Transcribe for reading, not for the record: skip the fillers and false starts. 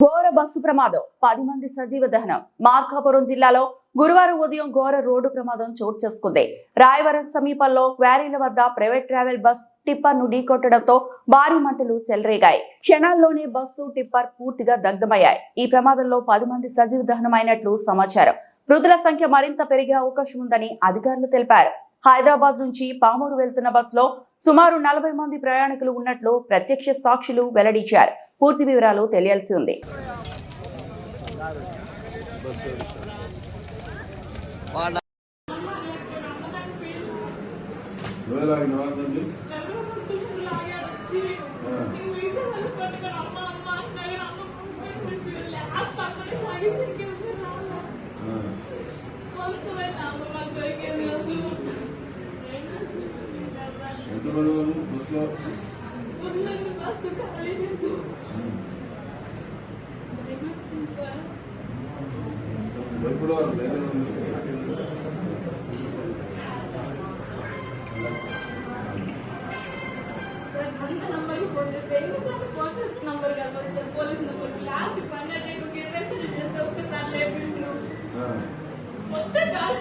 ఘోర బస్సు ప్రమాదం 10 మంది సజీవ దహనం. మార్కాపురం జిల్లాలో గురువారం ఉదయం ఘోర రోడ్డు ప్రమాదం చోటు చేసుకుంది. రాయవరం సమీపంలో క్వారీల వద్ద ప్రైవేట్ ట్రావెల్ బస్ టిప్పర్ ను ఢీకొట్టడంతో భారీ మంటలు చెలరేగాయి. క్షణాల్లోనే బస్సు టిప్పర్ పూర్తిగా దగ్ధమయ్యాయి. ఈ ప్రమాదంలో 10 మంది సజీవ దహనమైనట్లు సమాచారం. మృతుల సంఖ్య మరింత పెరిగే అవకాశం ఉందని అధికారులు తెలిపారు. హైదరాబాద్ నుంచి పామూరు వెళ్తున్న బస్సులో సుమారు 40 మంది ప్రయాణికులు ఉన్నట్లు ప్రత్యక్ష సాక్షులు వెల్లడించారు. పూర్తి వివరాలు తెలియాల్సి ఉంది. नंबर ही फोन नंबर का पोलिस नंबर